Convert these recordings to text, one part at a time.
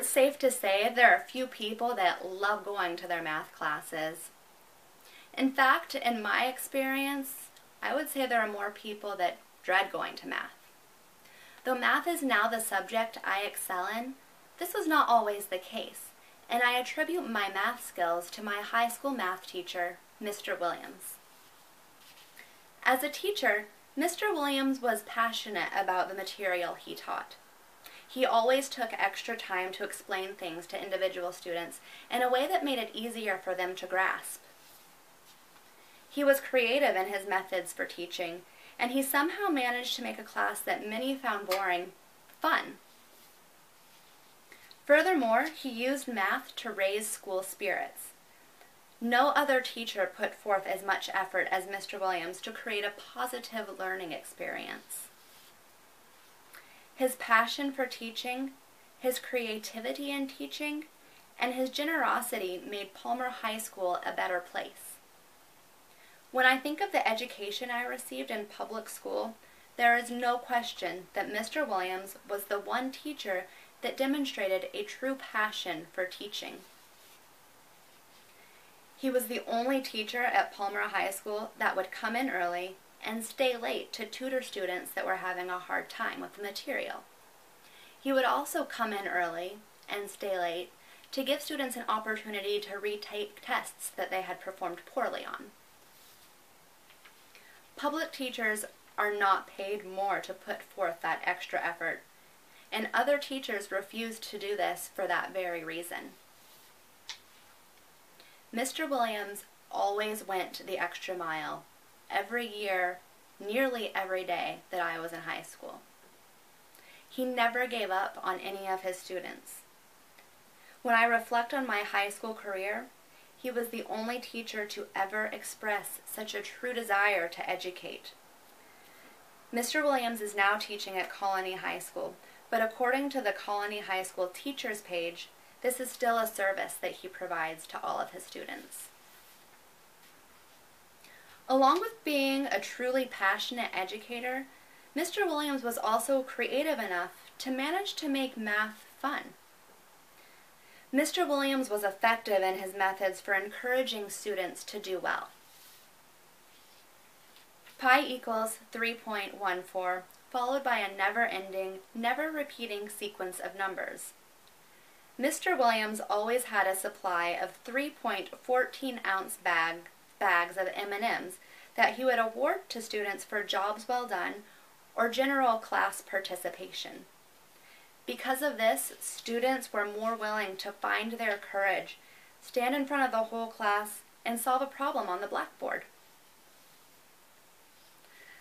it's safe to say there are few people that love going to their math classes. In fact, in my experience, I would say there are more people that dread going to math. Though math is now the subject I excel in, this was not always the case, and I attribute my math skills to my high school math teacher, Mr. Williams. As a teacher, Mr. Williams was passionate about the material he taught. He always took extra time to explain things to individual students in a way that made it easier for them to grasp. He was creative in his methods for teaching, and he somehow managed to make a class that many found boring fun. Furthermore, he used math to raise school spirits. No other teacher put forth as much effort as Mr. Williams to create a positive learning experience. His passion for teaching, his creativity in teaching, and his generosity made Palmer High School a better place. When I think of the education I received in public school, there is no question that Mr. Williams was the one teacher that demonstrated a true passion for teaching. He was the only teacher at Palmer High School that would come in early and stay late to tutor students that were having a hard time with the material. He would also come in early and stay late to give students an opportunity to retake tests that they had performed poorly on. Public teachers are not paid more to put forth that extra effort, and other teachers refused to do this for that very reason. Mr. Williams always went the extra mile every year, nearly every day that I was in high school. He never gave up on any of his students. When I reflect on my high school career, he was the only teacher to ever express such a true desire to educate. Mr. Williams is now teaching at Colony High School, but according to the Colony High School teachers page, this is still a service that he provides to all of his students. Along with being a truly passionate educator, Mr. Williams was also creative enough to manage to make math fun. Mr. Williams was effective in his methods for encouraging students to do well. Pi equals 3.14, followed by a never-ending, never-repeating sequence of numbers. Mr. Williams always had a supply of 3.14-ounce bags of M&Ms that he would award to students for jobs well done or general class participation. Because of this, students were more willing to find their courage, stand in front of the whole class, and solve a problem on the blackboard.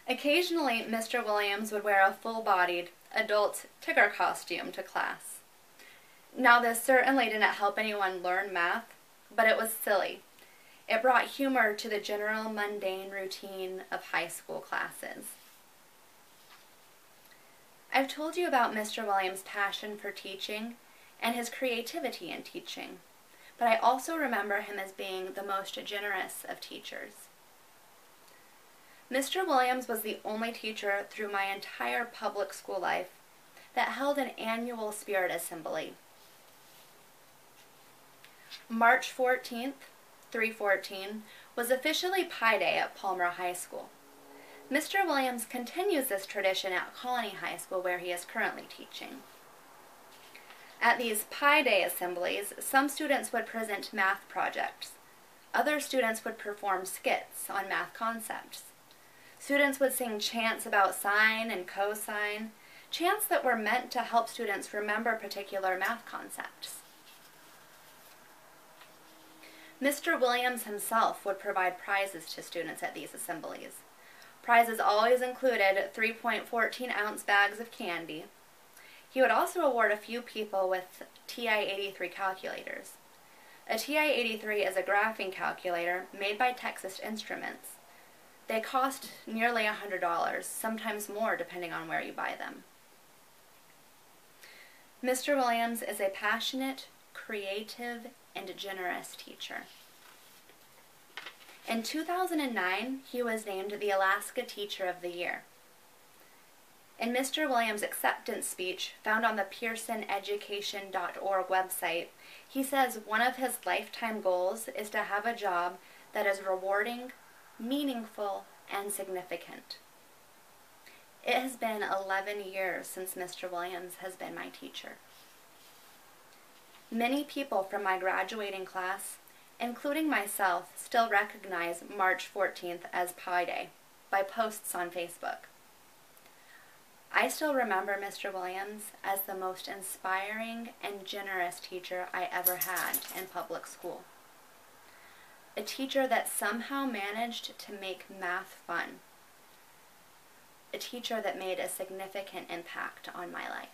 Occasionally, Mr. Williams would wear a full-bodied, adult Tigger costume to class. Now, this certainly didn't help anyone learn math, but it was silly. It brought humor to the general mundane routine of high school classes. I've told you about Mr. Williams' passion for teaching and his creativity in teaching, but I also remember him as being the most generous of teachers. Mr. Williams was the only teacher through my entire public school life that held an annual spirit assembly. March 14th, 314, was officially Pi Day at Palmer High School. Mr. Williams continues this tradition at Colony High School, where he is currently teaching. At these Pi Day assemblies, some students would present math projects. Other students would perform skits on math concepts. Students would sing chants about sine and cosine, chants that were meant to help students remember particular math concepts. Mr. Williams himself would provide prizes to students at these assemblies. Prizes always included 3.14-ounce bags of candy. He would also award a few people with TI-83 calculators. A TI-83 is a graphing calculator made by Texas Instruments. They cost nearly $100, sometimes more depending on where you buy them. Mr. Williams is a passionate, creative, and generous teacher. In 2009, he was named the Alaska Teacher of the Year. In Mr. Williams' acceptance speech, found on the pearsoneducation.org website, he says one of his lifetime goals is to have a job that is rewarding, meaningful, and significant. It has been 11 years since Mr. Williams has been my teacher. Many people from my graduating class, including myself, still recognize March 14th as Pi Day by posts on Facebook. I still remember Mr. Williams as the most inspiring and generous teacher I ever had in public school. A teacher that somehow managed to make math fun. A teacher that made a significant impact on my life.